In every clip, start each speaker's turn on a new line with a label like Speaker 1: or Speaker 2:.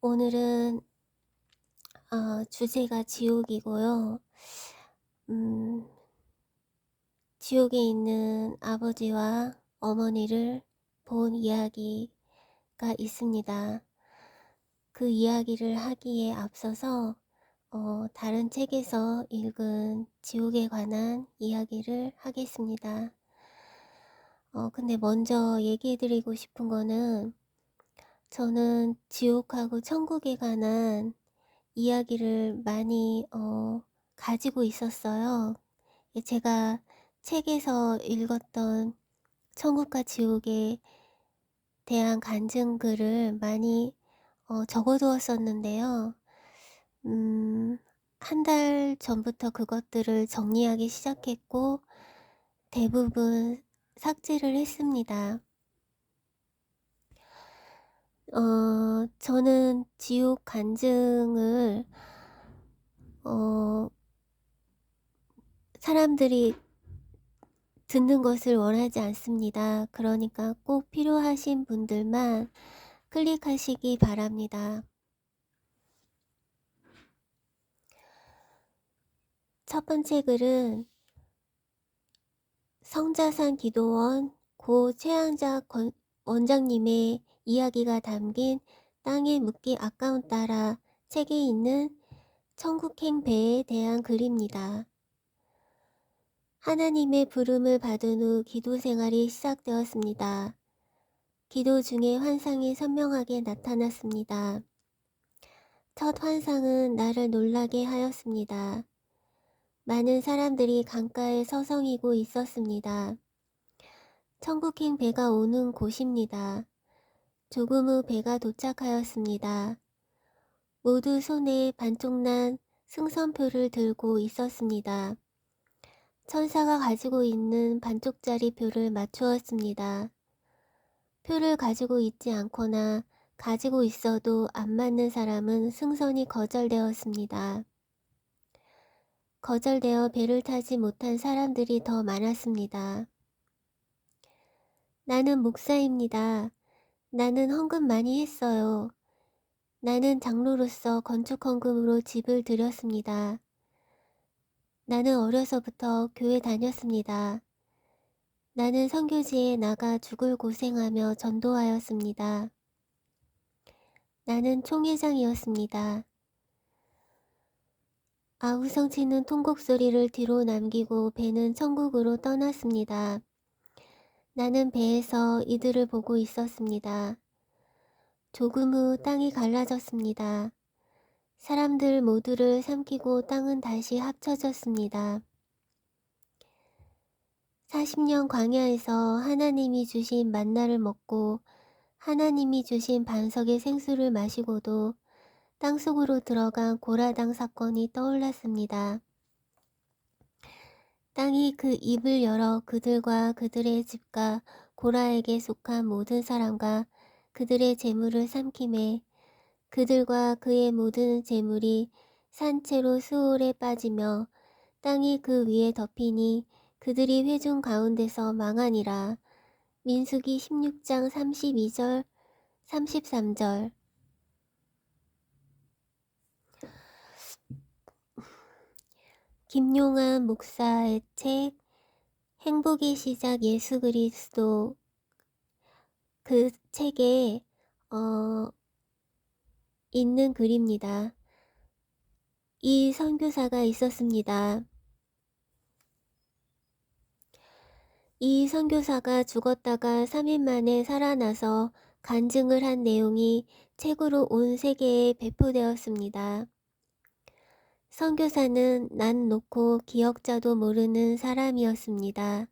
Speaker 1: 오늘은 주제가 지옥이고요. 음, 지옥에 있는 아버지와 어머니를 본 이야기가 있습니다. 그 이야기를 하기에 앞서서 다른 책에서 읽은 지옥에 관한 이야기를 하겠습니다. 근데 먼저 얘기해드리고 싶은 거는 저는 지옥하고 천국에 관한 이야기를 많이 가지고 있었어요. 제가 책에서 읽었던 천국과 지옥에 대한 간증글을 많이 적어두었었는데요. 한 달 전부터 그것들을 정리하기 시작했고 대부분 삭제를 했습니다. 저는 지옥 간증을 사람들이 듣는 것을 원하지 않습니다. 그러니까 꼭 필요하신 분들만 클릭하시기 바랍니다. 첫 번째 글은 성자산 기도원 고 최양자 원장님의 이야기가 담긴 땅에 묻기 아까운 딸아 책에 있는 천국행배에 대한 글입니다. 하나님의 부름을 받은 후 기도 생활이 시작되었습니다. 기도 중에 환상이 선명하게 나타났습니다. 첫 환상은 나를 놀라게 하였습니다. 많은 사람들이 강가에 서성이고 있었습니다. 천국행 배가 오는 곳입니다. 조금 후 배가 도착하였습니다. 모두 손에 반쪽난 승선표를 들고 있었습니다. 천사가 가지고 있는 반쪽짜리 표를 맞추었습니다. 표를 가지고 있지 않거나 가지고 있어도 안 맞는 사람은 승선이 거절되었습니다. 거절되어 배를 타지 못한 사람들이 더 많았습니다. 나는 목사입니다. 나는 헌금 많이 했어요. 나는 장로로서 건축 헌금으로 집을 들였습니다. 나는 어려서부터 교회 다녔습니다. 나는 선교지에 나가 죽을 고생하며 전도하였습니다. 나는 총회장이었습니다. 아우성치는 통곡 소리를 뒤로 남기고 배는 천국으로 떠났습니다. 나는 배에서 이들을 보고 있었습니다. 조금 후 땅이 갈라졌습니다. 사람들 모두를 삼키고 땅은 다시 합쳐졌습니다. 40년 광야에서 하나님이 주신 만나를 먹고 하나님이 주신 반석의 생수를 마시고도 땅속으로 들어간 고라당 사건이 떠올랐습니다. 땅이 그 입을 열어 그들과 그들의 집과 고라에게 속한 모든 사람과 그들의 재물을 삼키매 그들과 그의 모든 재물이 산채로 수올에 빠지며 땅이 그 위에 덮이니 그들이 회중 가운데서 망하니라. 민수기 16장 32절 33절. 김용환 목사의 책 행복의 시작 예수 그리스도, 그 책에 있는 글입니다. 이 선교사가 있었습니다. 이 선교사가 죽었다가 3일 만에 살아나서 간증을 한 내용이 책으로 온 세계에 배포되었습니다. 선교사는 난 놓고 기억자도 모르는 사람이었습니다.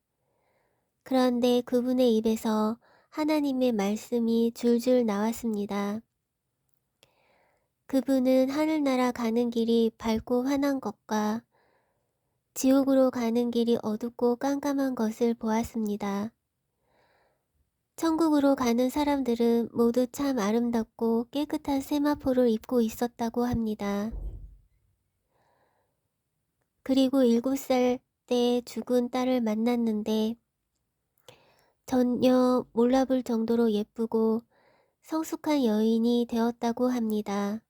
Speaker 1: 그런데 그분의 입에서 하나님의 말씀이 줄줄 나왔습니다. 그분은 하늘나라 가는 길이 밝고 환한 것과 지옥으로 가는 길이 어둡고 깜깜한 것을 보았습니다. 천국으로 가는 사람들은 모두 참 아름답고 깨끗한 세마포를 입고 있었다고 합니다. 그리고 7살 때 죽은 딸을 만났는데 전혀 몰라볼 정도로 예쁘고 성숙한 여인이 되었다고 합니다.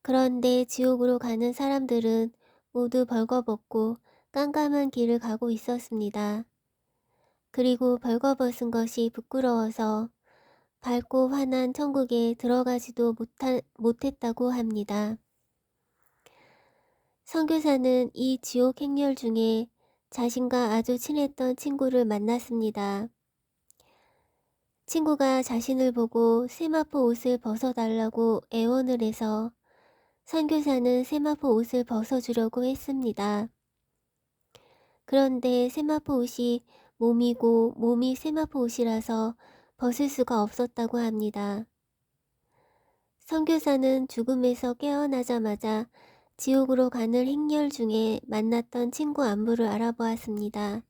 Speaker 1: 그런데 지옥으로 가는 사람들은 모두 벌거벗고 깜깜한 길을 가고 있었습니다. 그리고 벌거벗은 것이 부끄러워서 밝고 환한 천국에 들어가지도 못했다고 합니다. 선교사는 이 지옥 행렬 중에 자신과 아주 친했던 친구를 만났습니다. 친구가 자신을 보고 세마포 옷을 벗어달라고 애원을 해서 선교사는 세마포 옷을 벗어주려고 했습니다. 그런데 세마포 옷이 몸이고 몸이 세마포 옷이라서 벗을 수가 없었다고 합니다. 선교사는 죽음에서 깨어나자마자 지옥으로 가는 행렬 중에 만났던 친구 안부를 알아보았습니다.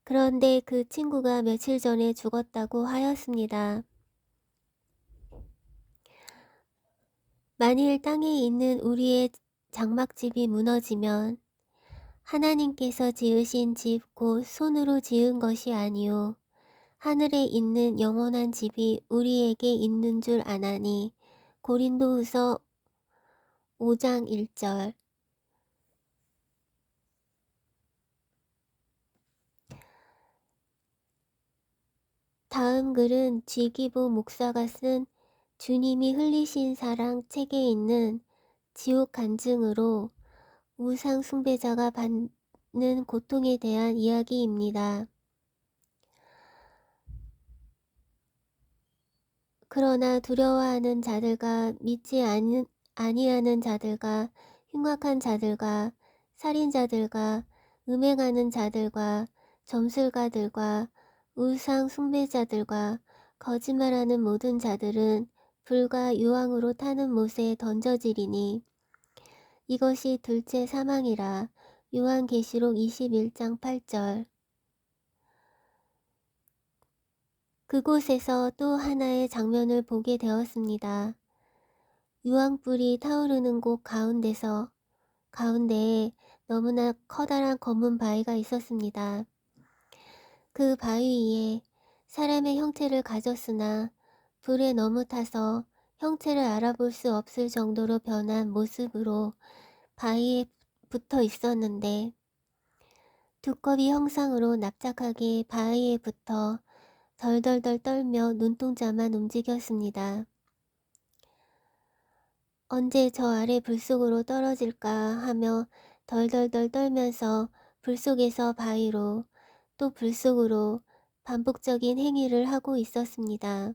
Speaker 1: 그런데 그 친구가 며칠 전에 죽었다고 하였습니다. 만일 땅에 있는 우리의 장막집이 무너지면 하나님께서 지으신 집 곧 손으로 지은 것이 아니요 하늘에 있는 영원한 집이 우리에게 있는 줄 아나니. 고린도후서 5장 1절. 다음 글은 쥐기보 목사가 쓴 주님이 흘리신 사랑 책에 있는 지옥 간증으로 우상 숭배자가 받는 고통에 대한 이야기입니다. 그러나 두려워하는 자들과 믿지 아니하는 자들과 흉악한 자들과 살인자들과 음행하는 자들과 점술가들과 우상 숭배자들과 거짓말하는 모든 자들은 불과 유황으로 타는 못에 던져지리니 이것이 둘째 사망이라. 요한계시록 21장 8절. 그곳에서 또 하나의 장면을 보게 되었습니다. 유황불이 타오르는 곳 가운데에 너무나 커다란 검은 바위가 있었습니다. 그 바위 위에 사람의 형태를 가졌으나 불에 너무 타서 형체를 알아볼 수 없을 정도로 변한 모습으로 바위에 붙어 있었는데 두꺼비 형상으로 납작하게 바위에 붙어 덜덜덜 떨며 눈동자만 움직였습니다. 언제 저 아래 불 속으로 떨어질까 하며 덜덜덜 떨면서 불 속에서 바위로 또 불 속으로 반복적인 행위를 하고 있었습니다.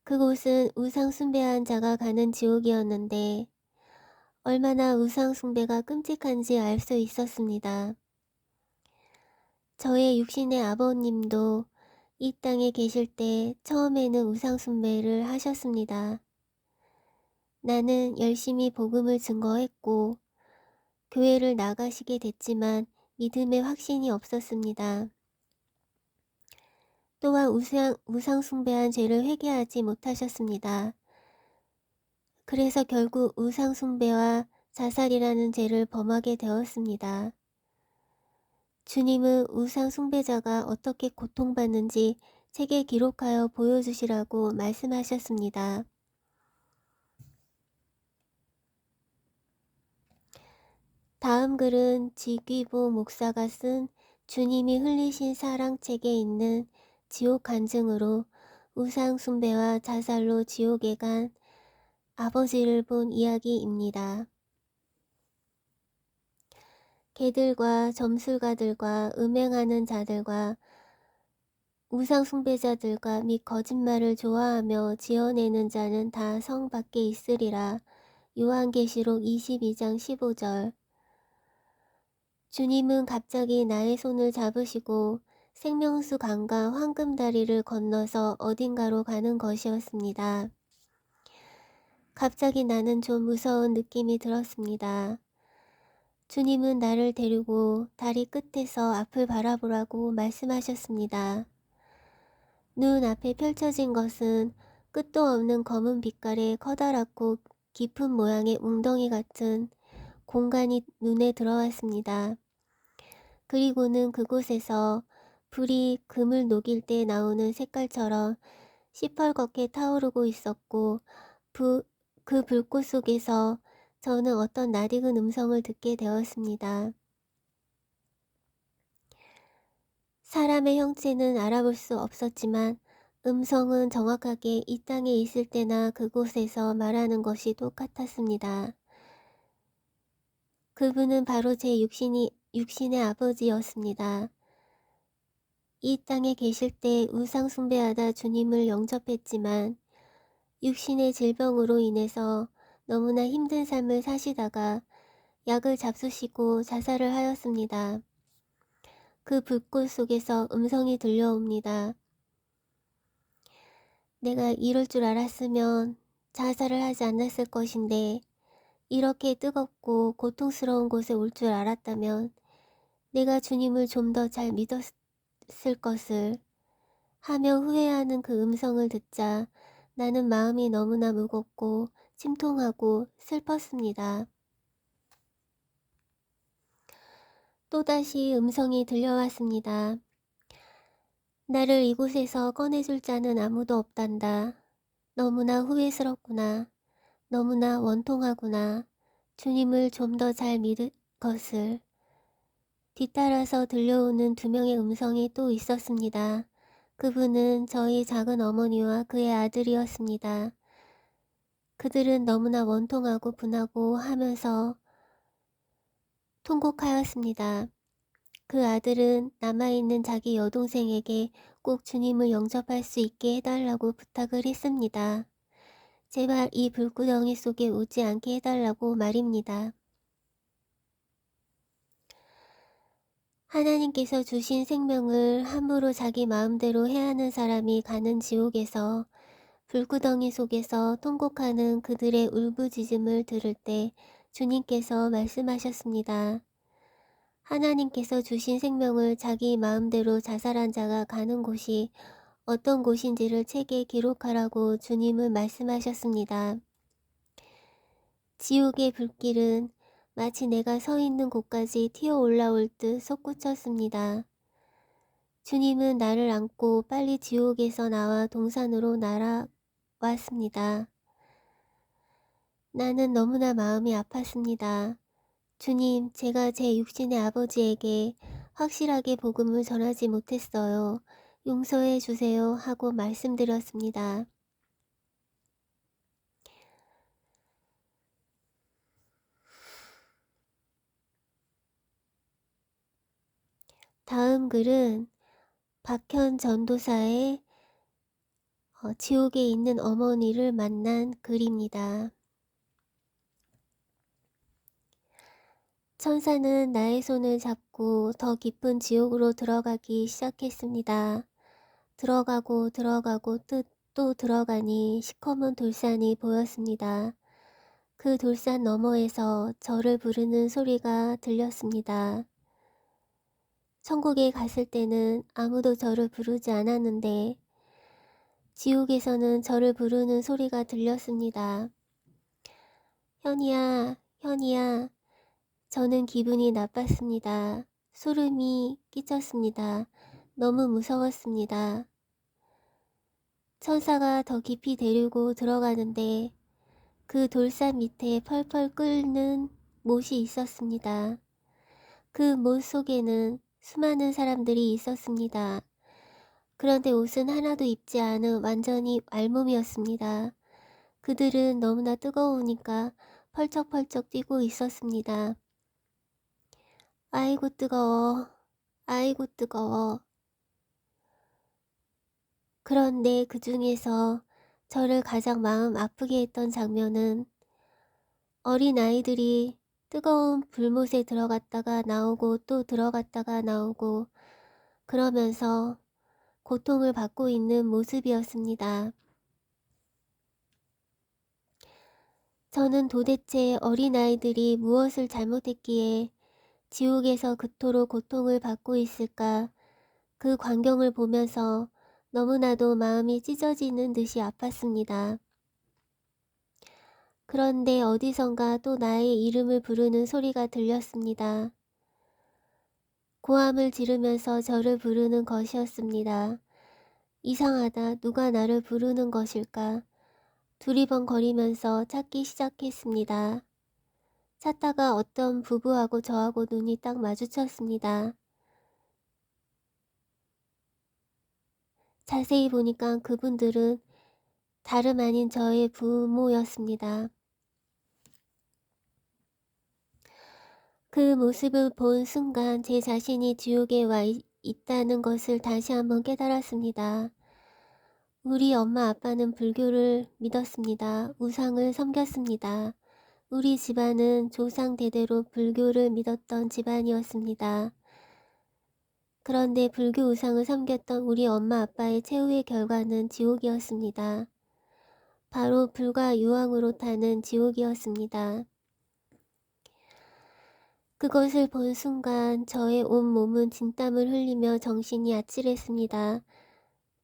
Speaker 1: 그곳은 우상 숭배한 자가 가는 지옥이었는데 얼마나 우상 숭배가 끔찍한지 알 수 있었습니다. 저의 육신의 아버님도 이 땅에 계실 때 처음에는 우상 숭배를 하셨습니다. 나는 열심히 복음을 증거했고 교회를 나가시게 됐지만 믿음의 확신이 없었습니다. 또한 우상 숭배한 죄를 회개하지 못하셨습니다. 그래서 결국 우상 숭배와 자살이라는 죄를 범하게 되었습니다. 주님은 우상 숭배자가 어떻게 고통받는지 책에 기록하여 보여주시라고 말씀하셨습니다. 다음 글은 지귀보 목사가 쓴 주님이 흘리신 사랑 책에 있는 지옥 간증으로 우상 숭배와 자살로 지옥에 간 아버지를 본 이야기입니다. 개들과 점술가들과 음행하는 자들과 우상 숭배자들과 및 거짓말을 좋아하며 지어내는 자는 다 성 밖에 있으리라. 요한계시록 22장 15절. 주님은 갑자기 나의 손을 잡으시고 생명수 강과 황금다리를 건너서 어딘가로 가는 것이었습니다. 갑자기 나는 좀 무서운 느낌이 들었습니다. 주님은 나를 데리고 다리 끝에서 앞을 바라보라고 말씀하셨습니다. 눈 앞에 펼쳐진 것은 끝도 없는 검은 빛깔의 커다랗고 깊은 모양의 웅덩이 같은 공간이 눈에 들어왔습니다. 그리고는 그곳에서 불이 금을 녹일 때 나오는 색깔처럼 시펄겋게 타오르고 있었고 그 불꽃 속에서 저는 어떤 낯익은 음성을 듣게 되었습니다. 사람의 형체는 알아볼 수 없었지만 음성은 정확하게 이 땅에 있을 때나 그곳에서 말하는 것이 똑같았습니다. 그분은 바로 제 육신의 아버지였습니다. 이 땅에 계실 때 우상 숭배하다 주님을 영접했지만 육신의 질병으로 인해서 너무나 힘든 삶을 사시다가 약을 잡수시고 자살을 하였습니다. 그 불꽃 속에서 음성이 들려옵니다. 내가 이럴 줄 알았으면 자살을 하지 않았을 것인데, 이렇게 뜨겁고 고통스러운 곳에 올 줄 알았다면 내가 주님을 좀 더 잘 믿었을 것을 하며 후회하는 그 음성을 듣자 나는 마음이 너무나 무겁고 침통하고 슬펐습니다. 또다시 음성이 들려왔습니다. 나를 이곳에서 꺼내줄 자는 아무도 없단다. 너무나 후회스럽구나. 너무나 원통하구나. 주님을 좀 더 잘 믿을 것을. 뒤따라서 들려오는 두 명의 음성이 또 있었습니다. 그분은 저희 작은 어머니와 그의 아들이었습니다. 그들은 너무나 원통하고 분하고 하면서 통곡하였습니다. 그 아들은 남아있는 자기 여동생에게 꼭 주님을 영접할 수 있게 해달라고 부탁을 했습니다. 제발 이 불구덩이 속에 오지 않게 해달라고 말입니다. 하나님께서 주신 생명을 함부로 자기 마음대로 해하는 사람이 가는 지옥에서 불구덩이 속에서 통곡하는 그들의 울부짖음을 들을 때 주님께서 말씀하셨습니다. 하나님께서 주신 생명을 자기 마음대로 자살한 자가 가는 곳이 어떤 곳인지를 책에 기록하라고 주님은 말씀하셨습니다. 지옥의 불길은 마치 내가 서 있는 곳까지 튀어 올라올 듯 솟구쳤습니다. 주님은 나를 안고 빨리 지옥에서 나와 동산으로 날아왔습니다. 나는 너무나 마음이 아팠습니다. 주님, 제가 제 육신의 아버지에게 확실하게 복음을 전하지 못했어요. 용서해 주세요 하고 말씀드렸습니다. 다음 글은 박현 전도사의 지옥에 있는 어머니를 만난 글입니다. 천사는 나의 손을 잡고 더 깊은 지옥으로 들어가기 시작했습니다. 들어가고 또 들어가니 시커먼 돌산이 보였습니다. 그 돌산 너머에서 저를 부르는 소리가 들렸습니다. 천국에 갔을 때는 아무도 저를 부르지 않았는데 지옥에서는 저를 부르는 소리가 들렸습니다. 현이야, 현이야. 저는 기분이 나빴습니다. 소름이 끼쳤습니다. 너무 무서웠습니다. 천사가 더 깊이 데리고 들어가는데 그 돌산 밑에 펄펄 끓는 못이 있었습니다. 그 못 속에는 수많은 사람들이 있었습니다. 그런데 옷은 하나도 입지 않은 완전히 알몸이었습니다. 그들은 너무나 뜨거우니까 펄쩍펄쩍 뛰고 있었습니다. 아이고 뜨거워, 아이고 뜨거워. 그런데 그 중에서 저를 가장 마음 아프게 했던 장면은 어린 아이들이 뜨거운 불못에 들어갔다가 나오고 또 들어갔다가 나오고 그러면서 고통을 받고 있는 모습이었습니다. 저는 도대체 어린 아이들이 무엇을 잘못했기에 지옥에서 그토록 고통을 받고 있을까? 그 광경을 보면서 너무나도 마음이 찢어지는 듯이 아팠습니다. 그런데 어디선가 또 나의 이름을 부르는 소리가 들렸습니다. 고함을 지르면서 저를 부르는 것이었습니다. 이상하다. 누가 나를 부르는 것일까? 두리번거리면서 찾기 시작했습니다. 찾다가 어떤 부부하고 저하고 눈이 딱 마주쳤습니다. 자세히 보니까 그분들은 다름 아닌 저의 부모였습니다. 그 모습을 본 순간 제 자신이 지옥에 와 있다는 것을 다시 한번 깨달았습니다. 우리 엄마 아빠는 불교를 믿었습니다. 우상을 섬겼습니다. 우리 집안은 조상 대대로 불교를 믿었던 집안이었습니다. 그런데 불교 우상을 섬겼던 우리 엄마 아빠의 최후의 결과는 지옥이었습니다. 바로 불과 유황으로 타는 지옥이었습니다. 그것을 본 순간 저의 온 몸은 진땀을 흘리며 정신이 아찔했습니다.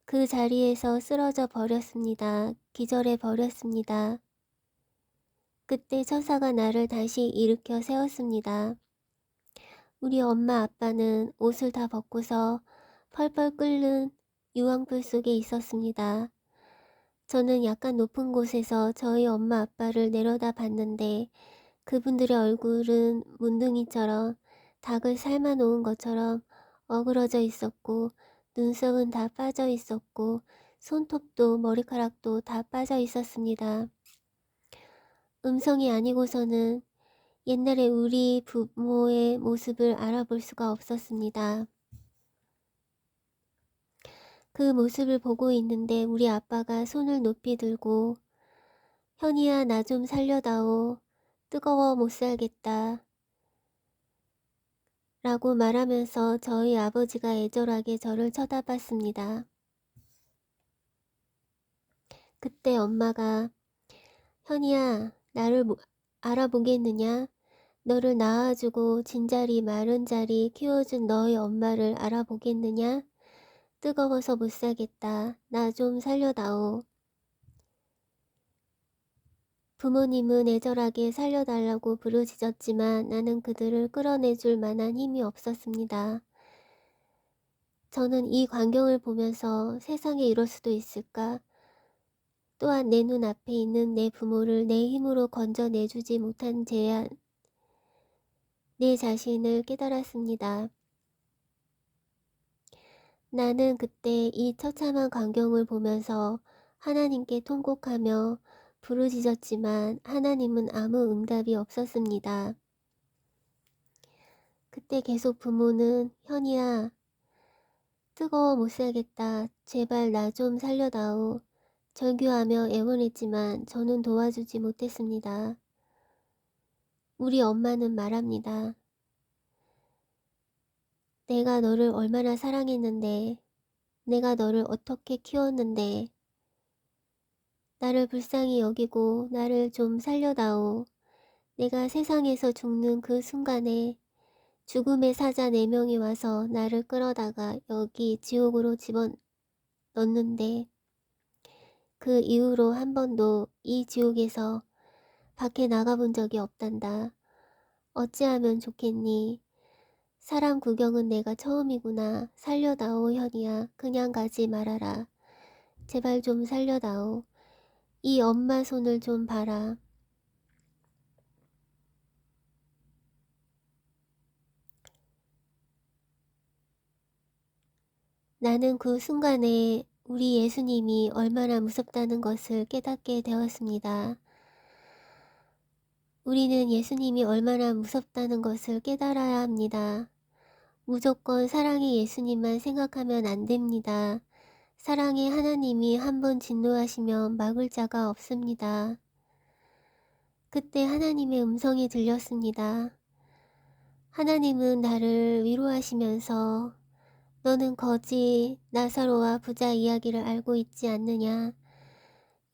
Speaker 1: 그 자리에서 쓰러져 버렸습니다. 기절해 버렸습니다. 그때 천사가 나를 다시 일으켜 세웠습니다. 우리 엄마 아빠는 옷을 다 벗고서 펄펄 끓는 유황불 속에 있었습니다. 저는 약간 높은 곳에서 저희 엄마 아빠를 내려다 봤는데 그분들의 얼굴은 문둥이처럼 닭을 삶아 놓은 것처럼 어그러져 있었고 눈썹은 다 빠져 있었고 손톱도 머리카락도 다 빠져 있었습니다. 음성이 아니고서는 옛날에 우리 부모의 모습을 알아볼 수가 없었습니다. 그 모습을 보고 있는데 우리 아빠가 손을 높이 들고 현이야 나 좀 살려다오. 뜨거워 못 살겠다. 라고 말하면서 저희 아버지가 애절하게 저를 쳐다봤습니다. 그때 엄마가 현이야 나를 알아보겠느냐? 너를 낳아주고 진자리 마른 자리 키워준 너의 엄마를 알아보겠느냐? 뜨거워서 못 살겠다. 나 좀 살려다오. 부모님은 애절하게 살려달라고 부르짖었지만 나는 그들을 끌어내줄 만한 힘이 없었습니다. 저는 이 광경을 보면서 세상에 이럴 수도 있을까? 또한 내 눈앞에 있는 내 부모를 내 힘으로 건져내주지 못한 내 자신을 깨달았습니다. 나는 그때 이 처참한 광경을 보면서 하나님께 통곡하며 부르짖었지만 하나님은 아무 응답이 없었습니다. 그때 계속 부모는 현이야 뜨거워 못 살겠다. 제발 나 좀 살려다오. 절규하며 애원했지만 저는 도와주지 못했습니다. 우리 엄마는 말합니다. 내가 너를 얼마나 사랑했는데, 내가 너를 어떻게 키웠는데, 나를 불쌍히 여기고 나를 좀 살려다오. 내가 세상에서 죽는 그 순간에 죽음의 사자 4명이 와서 나를 끌어다가 여기 지옥으로 집어넣는데 그 이후로 한 번도 이 지옥에서 밖에 나가본 적이 없단다. 어찌하면 좋겠니? 사람 구경은 내가 처음이구나. 살려다오 현이야. 그냥 가지 말아라. 제발 좀 살려다오. 이 엄마 손을 좀 봐라. 나는 그 순간에 우리 예수님이 얼마나 무섭다는 것을 깨닫게 되었습니다. 우리는 예수님이 얼마나 무섭다는 것을 깨달아야 합니다. 무조건 사랑의 예수님만 생각하면 안 됩니다. 사랑의 하나님이 한번 진노하시면 막을 자가 없습니다. 그때 하나님의 음성이 들렸습니다. 하나님은 나를 위로하시면서 너는 거지 나사로와 부자 이야기를 알고 있지 않느냐.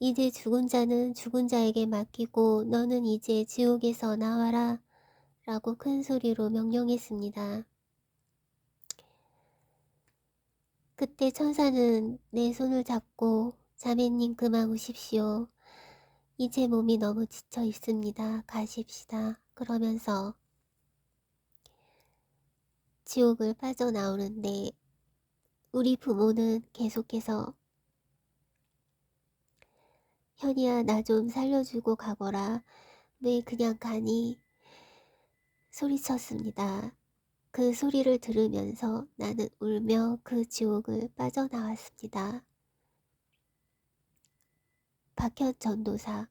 Speaker 1: 이제 죽은 자는 죽은 자에게 맡기고 너는 이제 지옥에서 나와라 라고 큰 소리로 명령했습니다. 그때 천사는 내 손을 잡고 자매님 그만 우십시오. 이제 몸이 너무 지쳐 있습니다. 가십시다. 그러면서 지옥을 빠져나오는데 우리 부모는 계속해서 현이야 나 좀 살려주고 가거라. 왜 그냥 가니? 소리쳤습니다. 그 소리를 들으면서 나는 울며 그 지옥을 빠져나왔습니다. 박현 전도사.